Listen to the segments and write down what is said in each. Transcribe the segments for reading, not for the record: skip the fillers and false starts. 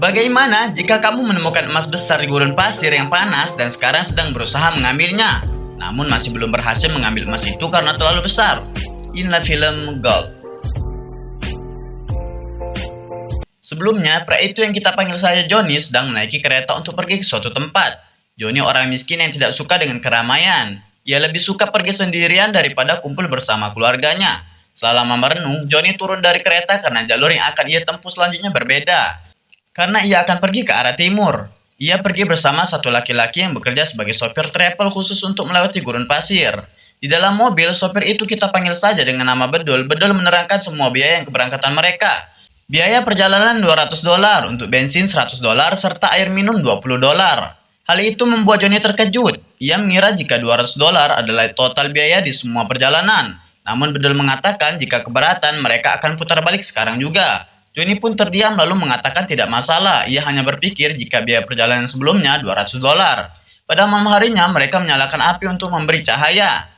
Bagaimana jika kamu menemukan emas besar di gurun pasir yang panas dan sekarang sedang berusaha mengambilnya, namun masih belum berhasil mengambil emas itu karena terlalu besar? Inilah film Gold. Sebelumnya, pria itu yang kita panggil saja Johnny sedang menaiki kereta untuk pergi ke suatu tempat. Johnny orang miskin yang tidak suka dengan keramaian. Ia lebih suka pergi sendirian daripada kumpul bersama keluarganya. Selama merenung, Johnny turun dari kereta karena jalur yang akan ia tempuh selanjutnya berbeda. Karena ia akan pergi ke arah timur. Ia pergi bersama satu laki-laki yang bekerja sebagai sopir travel khusus untuk melewati gurun pasir. Di dalam mobil, sopir itu kita panggil saja dengan nama Bedul. Bedul menerangkan semua biaya yang keberangkatan mereka. Biaya perjalanan $200, untuk bensin $100, serta air minum $20. Hal itu membuat Johnny terkejut. Ia mengira jika $200 adalah total biaya di semua perjalanan. Namun Bedul mengatakan jika keberatan mereka akan putar balik sekarang juga. Johnny pun terdiam lalu mengatakan tidak masalah. Ia hanya berpikir jika biaya perjalanan sebelumnya $200. Pada malam harinya mereka menyalakan api untuk memberi cahaya.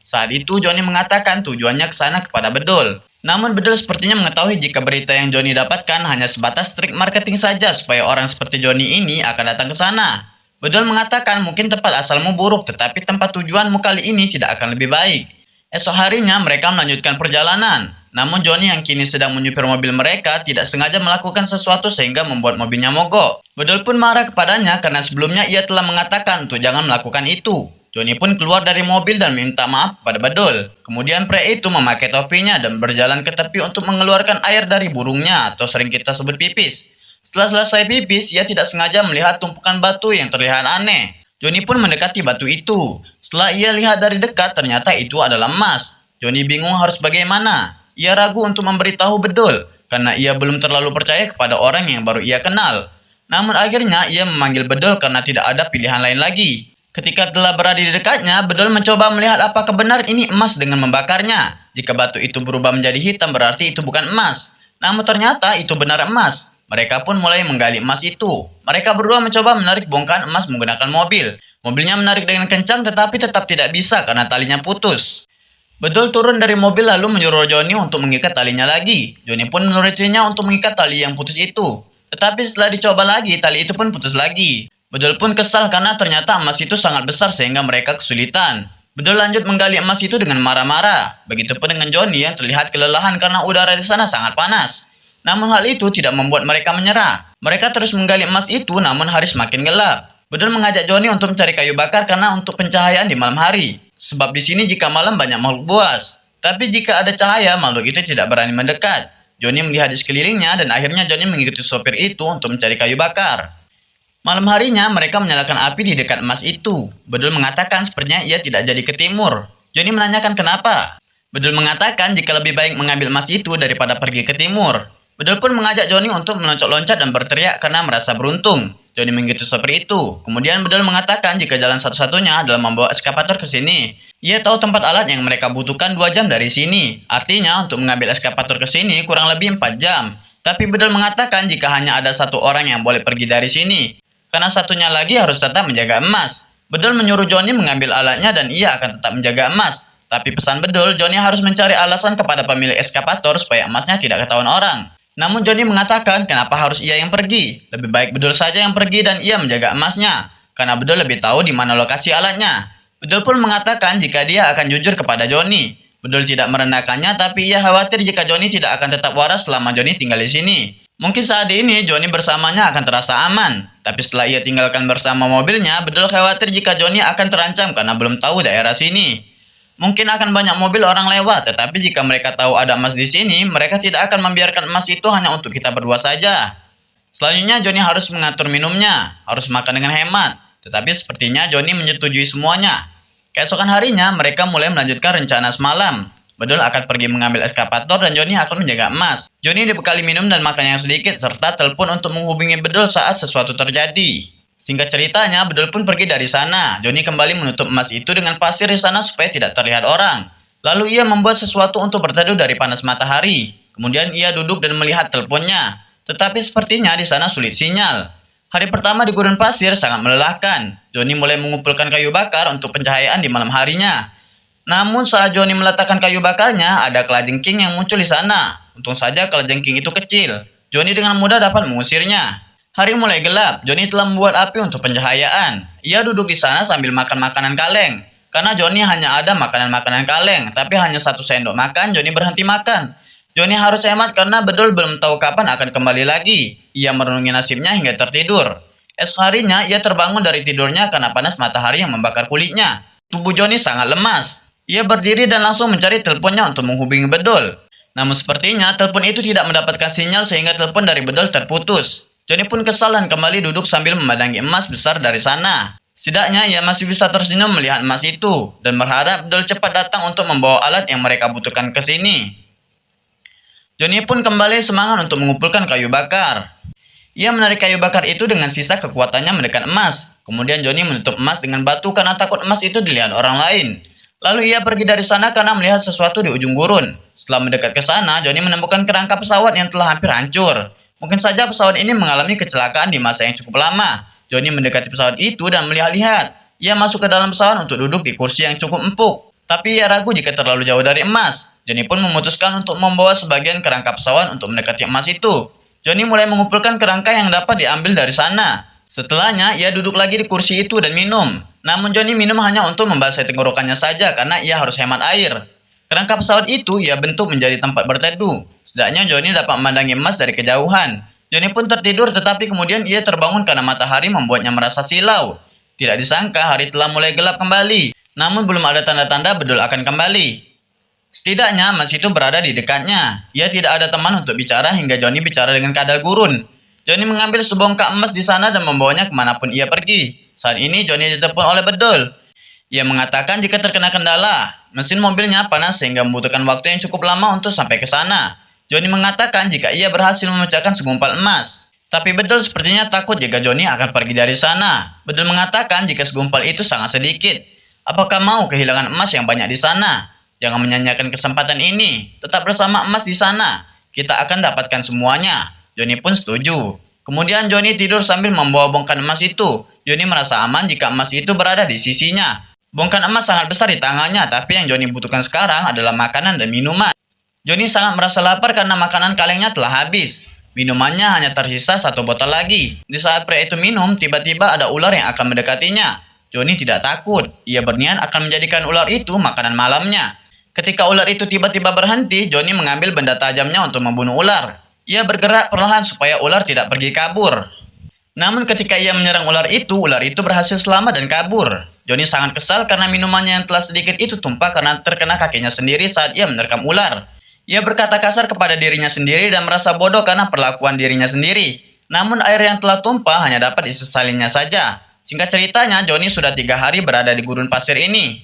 Saat itu Johnny mengatakan tujuannya ke sana kepada Bedul. Namun Bedul sepertinya mengetahui jika berita yang Johnny dapatkan hanya sebatas trik marketing saja supaya orang seperti Johnny ini akan datang ke sana. Bedul mengatakan mungkin tempat asalmu buruk tetapi tempat tujuanmu kali ini tidak akan lebih baik. Esok harinya mereka melanjutkan perjalanan. Namun Johnny yang kini sedang menyupir mobil mereka tidak sengaja melakukan sesuatu sehingga membuat mobilnya mogok. Bedul pun marah kepadanya karena sebelumnya ia telah mengatakan untuk jangan melakukan itu. Johnny pun keluar dari mobil dan minta maaf pada Bedul. Kemudian pria itu memakai topinya dan berjalan ke tepi untuk mengeluarkan air dari burungnya atau sering kita sebut pipis. Setelah selesai pipis, ia tidak sengaja melihat tumpukan batu yang terlihat aneh. Johnny pun mendekati batu itu. Setelah ia lihat dari dekat, ternyata itu adalah emas. Johnny bingung harus bagaimana. Ia ragu untuk memberitahu Bedul, karena ia belum terlalu percaya kepada orang yang baru ia kenal. Namun akhirnya ia memanggil Bedul karena tidak ada pilihan lain lagi. Ketika telah berada di dekatnya, Bedul mencoba melihat apakah benar ini emas dengan membakarnya. Jika batu itu berubah menjadi hitam berarti itu bukan emas. Namun ternyata itu benar emas. Mereka pun mulai menggali emas itu. Mereka berdua mencoba menarik bongkahan emas menggunakan mobil. Mobilnya menarik dengan kencang tetapi tetap tidak bisa karena talinya putus. Bedul turun dari mobil lalu menyuruh Johnny untuk mengikat talinya lagi. Johnny pun menurutinya untuk mengikat tali yang putus itu. Tetapi setelah dicoba lagi, tali itu pun putus lagi. Bedul pun kesal karena ternyata emas itu sangat besar sehingga mereka kesulitan. Bedul lanjut menggali emas itu dengan marah-marah. Begitupun dengan Johnny yang terlihat kelelahan karena udara di sana sangat panas. Namun hal itu tidak membuat mereka menyerah. Mereka terus menggali emas itu namun hari semakin gelap. Bedul mengajak Johnny untuk mencari kayu bakar karena untuk pencahayaan di malam hari. Sebab di sini jika malam banyak makhluk buas. Tapi jika ada cahaya, makhluk itu tidak berani mendekat. Johnny melihat di sekelilingnya dan akhirnya Johnny mengikuti sopir itu untuk mencari kayu bakar. Malam harinya mereka menyalakan api di dekat emas itu. Bedul mengatakan sepertinya ia tidak jadi ke timur. Johnny menanyakan kenapa. Bedul mengatakan jika lebih baik mengambil emas itu daripada pergi ke timur. Bedul pun mengajak Johnny untuk meloncat-loncat dan berteriak karena merasa beruntung. Johnny mengikuti sopir itu. Kemudian Bedul mengatakan jika jalan satu-satunya adalah membawa eskavator ke sini. Ia tahu tempat alat yang mereka butuhkan 2 jam dari sini. Artinya untuk mengambil eskavator ke sini kurang lebih 4 jam. Tapi Bedul mengatakan jika hanya ada satu orang yang boleh pergi dari sini. Karena satunya lagi harus tetap menjaga emas. Bedul menyuruh Johnny mengambil alatnya dan ia akan tetap menjaga emas. Tapi pesan Bedul, Johnny harus mencari alasan kepada pemilik eskavator supaya emasnya tidak ketahuan orang. Namun Johnny mengatakan kenapa harus ia yang pergi. Lebih baik Bedul saja yang pergi dan ia menjaga emasnya. Karena Bedul lebih tahu di mana lokasi alatnya. Bedul pun mengatakan jika dia akan jujur kepada Johnny. Bedul tidak merendahkannya tapi ia khawatir jika Johnny tidak akan tetap waras selama Johnny tinggal di sini. Mungkin saat ini Johnny bersamanya akan terasa aman. Tapi setelah ia tinggalkan bersama mobilnya, Bedul khawatir jika Johnny akan terancam karena belum tahu daerah sini. Mungkin akan banyak mobil orang lewat, tetapi jika mereka tahu ada emas di sini, mereka tidak akan membiarkan emas itu hanya untuk kita berdua saja. Selanjutnya Johnny harus mengatur minumnya, harus makan dengan hemat. Tetapi sepertinya Johnny menyetujui semuanya. Keesokan harinya mereka mulai melanjutkan rencana semalam. Bedul akan pergi mengambil eskavator dan Johnny akan menjaga emas. Johnny dibekali minum dan makan yang sedikit serta telepon untuk menghubungi Bedul saat sesuatu terjadi. Singkat ceritanya, Bedul pun pergi dari sana. Johnny kembali menutup emas itu dengan pasir di sana supaya tidak terlihat orang. Lalu ia membuat sesuatu untuk berteduh dari panas matahari. Kemudian ia duduk dan melihat teleponnya. Tetapi sepertinya di sana sulit sinyal. Hari pertama di gurun pasir sangat melelahkan. Johnny mulai mengumpulkan kayu bakar untuk pencahayaan di malam harinya. Namun saat Johnny meletakkan kayu bakarnya, ada kelajengking yang muncul di sana. Untung saja kelajengking itu kecil. Johnny dengan mudah dapat mengusirnya. Hari mulai gelap, Johnny telah membuat api untuk pencahayaan. Ia duduk di sana sambil makan makanan kaleng. Karena Johnny hanya ada makanan-makanan kaleng, tapi hanya 1 sendok makan, Johnny berhenti makan. Johnny harus hemat karena Bedul belum tahu kapan akan kembali lagi. Ia merenungi nasibnya hingga tertidur. Esok harinya, ia terbangun dari tidurnya karena panas matahari yang membakar kulitnya. Tubuh Johnny sangat lemas. Ia berdiri dan langsung mencari teleponnya untuk menghubungi Bedul. Namun sepertinya telepon itu tidak mendapatkan sinyal sehingga telepon dari Bedul terputus. Johnny pun kesal dan kembali duduk sambil memandangi emas besar dari sana. Setidaknya ia masih bisa tersenyum melihat emas itu dan berharap Bedul cepat datang untuk membawa alat yang mereka butuhkan ke sini. Johnny pun kembali semangat untuk mengumpulkan kayu bakar. Ia menarik kayu bakar itu dengan sisa kekuatannya mendekat emas. Kemudian Johnny menutup emas dengan batu karena takut emas itu dilihat orang lain. Lalu ia pergi dari sana karena melihat sesuatu di ujung gurun. Setelah mendekat ke sana, Johnny menemukan kerangka pesawat yang telah hampir hancur. Mungkin saja pesawat ini mengalami kecelakaan di masa yang cukup lama. Johnny mendekati pesawat itu dan melihat-lihat. Ia masuk ke dalam pesawat untuk duduk di kursi yang cukup empuk. Tapi ia ragu jika terlalu jauh dari emas. Johnny pun memutuskan untuk membawa sebagian kerangka pesawat untuk mendekati emas itu. Johnny mulai mengumpulkan kerangka yang dapat diambil dari sana. Setelahnya, ia duduk lagi di kursi itu dan minum. Namun Johnny minum hanya untuk membasahi tenggorokannya saja karena ia harus hemat air. Kerangka pesawat itu ia bentuk menjadi tempat berteduh. Setidaknya Johnny dapat memandangi emas dari kejauhan. Johnny pun tertidur tetapi kemudian ia terbangun karena matahari membuatnya merasa silau. Tidak disangka hari telah mulai gelap kembali. Namun belum ada tanda-tanda Bedul akan kembali. Setidaknya emas itu berada di dekatnya. Ia tidak ada teman untuk bicara hingga Johnny bicara dengan kadal gurun. Johnny mengambil sebongkah emas di sana dan membawanya kemanapun ia pergi. Saat ini Johnny ditelepon oleh Bedul. Ia mengatakan jika terkena kendala, mesin mobilnya panas sehingga membutuhkan waktu yang cukup lama untuk sampai ke sana. Johnny mengatakan jika ia berhasil memecahkan segumpal emas. Tapi Bedul sepertinya takut jika Johnny akan pergi dari sana. Bedul mengatakan jika segumpal itu sangat sedikit. Apakah mau kehilangan emas yang banyak di sana? Jangan menyanyiakan kesempatan ini. Tetap bersama emas di sana. Kita akan dapatkan semuanya. Johnny pun setuju. Kemudian Johnny tidur sambil membawa bongkahan emas itu. Johnny merasa aman jika emas itu berada di sisinya. Bongkahan emas sangat besar di tangannya, tapi yang Johnny butuhkan sekarang adalah makanan dan minuman. Johnny sangat merasa lapar karena makanan kalengnya telah habis. Minumannya hanya tersisa 1 botol lagi. Di saat pria itu minum, tiba-tiba ada ular yang akan mendekatinya. Johnny tidak takut. Ia berniat akan menjadikan ular itu makanan malamnya. Ketika ular itu tiba-tiba berhenti, Johnny mengambil benda tajamnya untuk membunuh ular. Ia bergerak perlahan supaya ular tidak pergi kabur. Namun ketika ia menyerang ular itu berhasil selamat dan kabur. Johnny sangat kesal karena minumannya yang telah sedikit itu tumpah karena terkena kakinya sendiri saat ia menerkam ular. Ia berkata kasar kepada dirinya sendiri dan merasa bodoh karena perlakuan dirinya sendiri. Namun air yang telah tumpah hanya dapat disesalinya saja. Singkat ceritanya, Johnny sudah 3 hari berada di gurun pasir ini.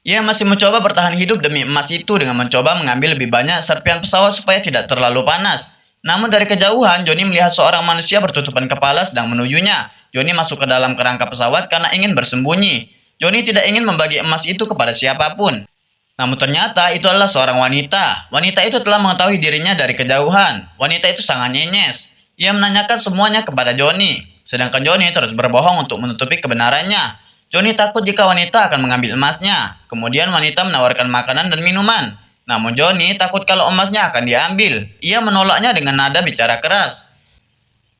Ia masih mencoba bertahan hidup demi emas itu dengan mencoba mengambil lebih banyak serpihan pesawat supaya tidak terlalu panas. Namun dari kejauhan, Johnny melihat seorang manusia bertutupan kepala sedang menujunya. Johnny masuk ke dalam kerangka pesawat karena ingin bersembunyi. Johnny tidak ingin membagi emas itu kepada siapapun. Namun ternyata itu adalah seorang wanita. Wanita itu telah mengetahui dirinya dari kejauhan. Wanita itu sangat nyenyes. Ia menanyakan semuanya kepada Johnny. Sedangkan Johnny terus berbohong untuk menutupi kebenarannya. Johnny takut jika wanita akan mengambil emasnya. Kemudian wanita menawarkan makanan dan minuman. Namun Johnny takut kalau emasnya akan diambil. Ia menolaknya dengan nada bicara keras.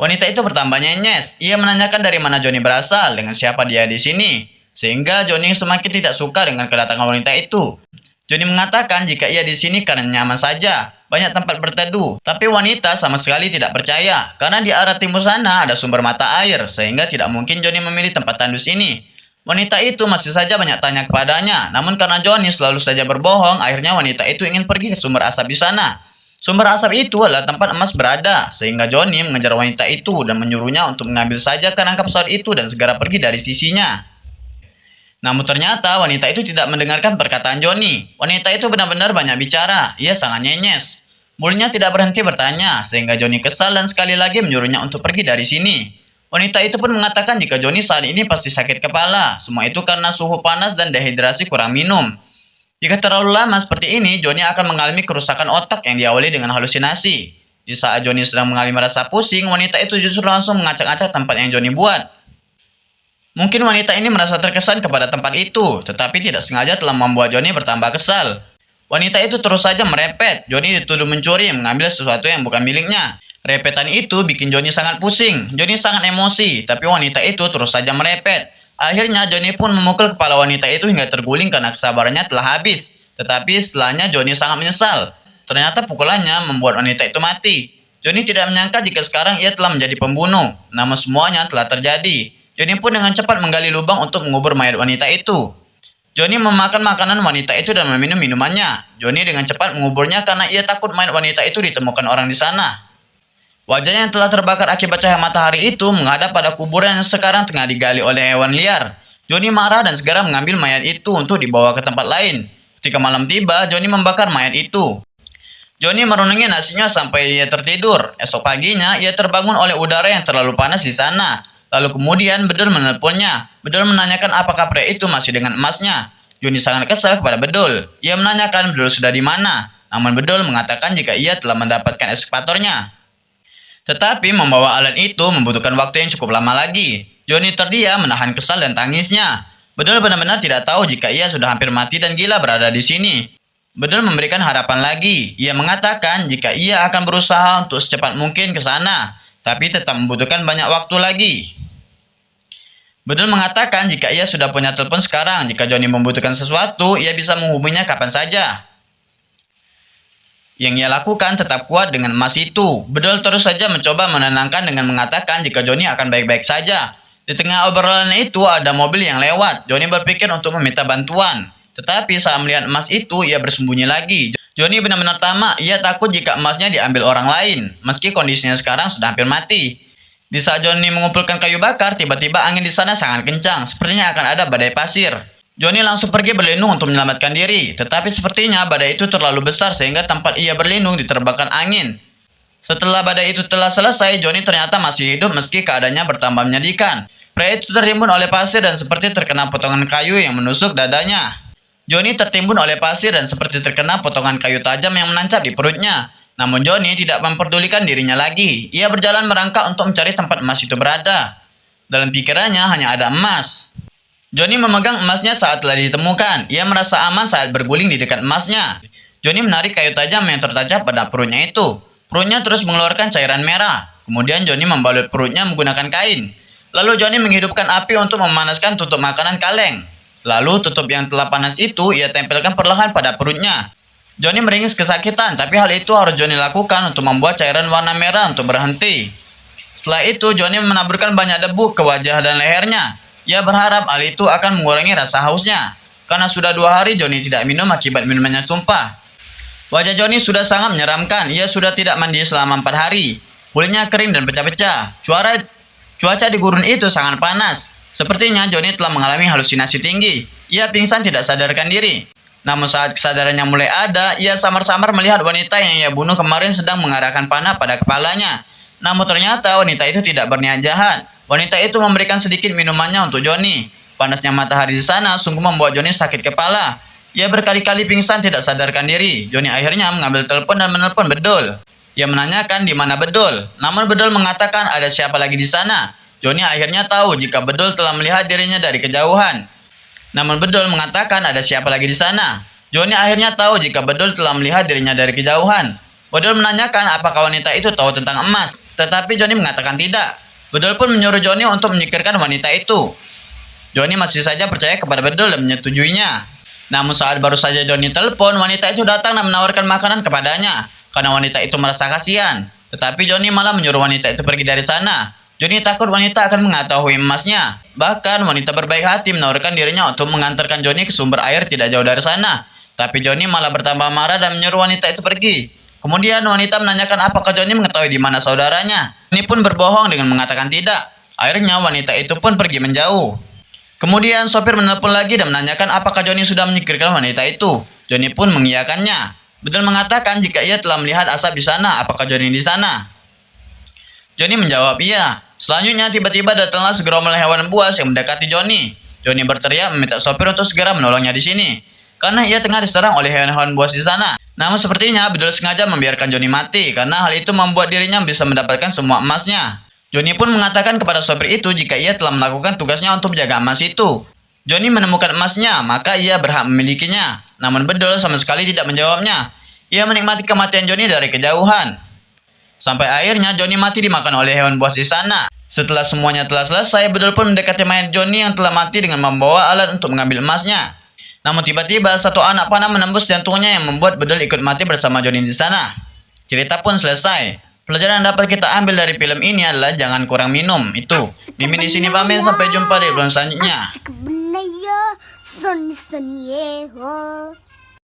Wanita itu bertambah nyenyes. Ia menanyakan dari mana Johnny berasal, dengan siapa dia di sini. Sehingga Johnny semakin tidak suka dengan kedatangan wanita itu. Johnny mengatakan jika ia di sini karena nyaman saja, banyak tempat berteduh. Tapi wanita sama sekali tidak percaya, karena di arah timur sana ada sumber mata air, sehingga tidak mungkin Johnny memilih tempat tandus ini. Wanita itu masih saja banyak tanya kepadanya, namun karena Johnny selalu saja berbohong, akhirnya wanita itu ingin pergi ke sumber asap di sana. Sumber asap itu adalah tempat emas berada, sehingga Johnny mengejar wanita itu dan menyuruhnya untuk mengambil saja kerangka pesawat itu dan segera pergi dari sisinya. Namun ternyata wanita itu tidak mendengarkan perkataan Johnny. Wanita itu benar-benar banyak bicara, ia sangat nyenyes. Mulutnya tidak berhenti bertanya, sehingga Johnny kesal dan sekali lagi menyuruhnya untuk pergi dari sini. Wanita itu pun mengatakan jika Johnny saat ini pasti sakit kepala. Semua itu karena suhu panas dan dehidrasi kurang minum. Jika terlalu lama seperti ini, Johnny akan mengalami kerusakan otak yang diawali dengan halusinasi. Di saat Johnny sedang mengalami rasa pusing, wanita itu justru langsung mengacak-acak tempat yang Johnny buat. Mungkin wanita ini merasa terkesan kepada tempat itu, tetapi tidak sengaja telah membuat Johnny bertambah kesal. Wanita itu terus saja merepet. Johnny dituduh mencuri, mengambil sesuatu yang bukan miliknya. Repetan itu bikin Johnny sangat pusing. Johnny sangat emosi, tapi wanita itu terus saja merepet. Akhirnya Johnny pun memukul kepala wanita itu hingga terguling karena kesabarannya telah habis. Tetapi setelahnya Johnny sangat menyesal. Ternyata pukulannya membuat wanita itu mati. Johnny tidak menyangka jika sekarang ia telah menjadi pembunuh. Namun semuanya telah terjadi. Johnny pun dengan cepat menggali lubang untuk mengubur mayat wanita itu. Johnny memakan makanan wanita itu dan meminum minumannya. Johnny dengan cepat menguburnya karena ia takut mayat wanita itu ditemukan orang di sana. Wajahnya yang telah terbakar akibat cahaya matahari itu menghadap pada kuburan yang sekarang tengah digali oleh hewan liar. Johnny marah dan segera mengambil mayat itu untuk dibawa ke tempat lain. Ketika malam tiba, Johnny membakar mayat itu. Johnny merenungi nasibnya sampai ia tertidur. Esok paginya, ia terbangun oleh udara yang terlalu panas di sana. Lalu kemudian Bedul menelponnya. Bedul menanyakan apakah pria itu masih dengan emasnya. Johnny sangat kesal kepada Bedul. Ia menanyakan Bedul sudah di mana. Namun Bedul mengatakan jika ia telah mendapatkan ekskavatornya. Tetapi membawa alat itu membutuhkan waktu yang cukup lama lagi. Johnny terdiam menahan kesal dan tangisnya. Bedul benar-benar tidak tahu jika ia sudah hampir mati dan gila berada di sini. Bedul memberikan harapan lagi. Ia mengatakan jika ia akan berusaha untuk secepat mungkin ke sana, tapi tetap membutuhkan banyak waktu lagi. Bedul mengatakan jika ia sudah punya telepon sekarang, jika Johnny membutuhkan sesuatu, ia bisa menghubunginya kapan saja. Yang ia lakukan tetap kuat dengan emas itu. Bedul terus saja mencoba menenangkan dengan mengatakan jika Johnny akan baik-baik saja. Di tengah obrolan itu ada mobil yang lewat. Johnny berpikir untuk meminta bantuan. Tetapi saat melihat emas itu, ia bersembunyi lagi. Johnny benar-benar tamak. Ia takut jika emasnya diambil orang lain. Meski kondisinya sekarang sudah hampir mati. Di saat Johnny mengumpulkan kayu bakar, tiba-tiba angin di sana sangat kencang. Sepertinya akan ada badai pasir. Johnny langsung pergi berlindung untuk menyelamatkan diri, tetapi sepertinya badai itu terlalu besar sehingga tempat ia berlindung diterbangkan angin. Setelah badai itu telah selesai, Johnny ternyata masih hidup meski keadaannya bertambah menyedihkan. Pria itu tertimbun oleh pasir dan seperti terkena potongan kayu yang menusuk dadanya. Johnny tertimbun oleh pasir dan seperti terkena potongan kayu tajam yang menancap di perutnya. Namun Johnny tidak memperdulikan dirinya lagi. Ia berjalan merangkak untuk mencari tempat emas itu berada. Dalam pikirannya hanya ada emas. Johnny memegang emasnya saat telah ditemukan. Ia merasa aman saat berguling di dekat emasnya. Johnny menarik kayu tajam yang tertancap pada perutnya itu. Perutnya terus mengeluarkan cairan merah. Kemudian Johnny membalut perutnya menggunakan kain. Lalu Johnny menghidupkan api untuk memanaskan tutup makanan kaleng. Lalu tutup yang telah panas itu ia tempelkan perlahan pada perutnya. Johnny meringis kesakitan, tapi hal itu harus Johnny lakukan untuk membuat cairan warna merah untuk berhenti. Setelah itu Johnny menaburkan banyak debu ke wajah dan lehernya. Ia berharap hal itu akan mengurangi rasa hausnya. Karena sudah 2 hari Johnny tidak minum akibat minumannya tumpah. Wajah Johnny sudah sangat menyeramkan. Ia sudah tidak mandi selama 4 hari. Kulitnya kering dan pecah-pecah. Cuaca di gurun itu sangat panas. Sepertinya Johnny telah mengalami halusinasi tinggi. Ia pingsan tidak sadarkan diri. Namun saat kesadarannya mulai ada, ia samar-samar melihat wanita yang ia bunuh kemarin sedang mengarahkan panah pada kepalanya. Namun ternyata wanita itu tidak berniat jahat. Wanita itu memberikan sedikit minumannya untuk Johnny. Panasnya matahari di sana sungguh membuat Johnny sakit kepala. Ia berkali-kali pingsan tidak sadarkan diri. Johnny akhirnya mengambil telepon dan menelpon Bedul. Ia menanyakan di mana Bedul. Namun Bedul mengatakan ada siapa lagi di sana. Johnny akhirnya tahu jika Bedul telah melihat dirinya dari kejauhan. Namun Bedul mengatakan ada siapa lagi di sana. Johnny akhirnya tahu jika Bedul telah melihat dirinya dari kejauhan. Bedul menanyakan apakah wanita itu tahu tentang emas. Tetapi Johnny mengatakan tidak. Bedul pun menyuruh Johnny untuk menyingkirkan wanita itu. Johnny masih saja percaya kepada Bedul dan menyetujuinya. Namun saat baru saja Johnny telepon, wanita itu datang dan menawarkan makanan kepadanya. Karena wanita itu merasa kasihan. Tetapi Johnny malah menyuruh wanita itu pergi dari sana. Johnny takut wanita akan mengetahui emasnya. Bahkan wanita berbaik hati menawarkan dirinya untuk mengantarkan Johnny ke sumber air tidak jauh dari sana. Tapi Johnny malah bertambah marah dan menyuruh wanita itu pergi. Kemudian wanita menanyakan apakah Johnny mengetahui di mana saudaranya. Johnny pun berbohong dengan mengatakan tidak. Akhirnya wanita itu pun pergi menjauh. Kemudian sopir menelpon lagi dan menanyakan apakah Johnny sudah menyingkirkan wanita itu. Johnny pun mengiyakannya. Bedul mengatakan jika ia telah melihat asap di sana, apakah Johnny di sana? Johnny menjawab iya. Selanjutnya tiba-tiba datanglah segeromol hewan buas yang mendekati Johnny. Johnny berteriak meminta sopir untuk segera menolongnya di sini. Karena ia tengah diserang oleh hewan-hewan buas di sana. Namun sepertinya Bedul sengaja membiarkan Johnny mati karena hal itu membuat dirinya bisa mendapatkan semua emasnya. Johnny pun mengatakan kepada sopir itu jika ia telah melakukan tugasnya untuk menjaga emas itu. Johnny menemukan emasnya, maka ia berhak memilikinya. Namun Bedul sama sekali tidak menjawabnya. Ia menikmati kematian Johnny dari kejauhan. Sampai akhirnya Johnny mati dimakan oleh hewan buas di sana. Setelah semuanya telah selesai, Bedul pun mendekati mayat Johnny yang telah mati dengan membawa alat untuk mengambil emasnya. Namun tiba-tiba satu anak panah menembus jantungnya yang membuat Bedul ikut mati bersama Johnny di sana. Cerita pun selesai. Pelajaran yang dapat kita ambil dari film ini adalah jangan kurang minum. Itu. Mimin di sini pamit, sampai jumpa di film selanjutnya. Asik bener ya. Son ye ho.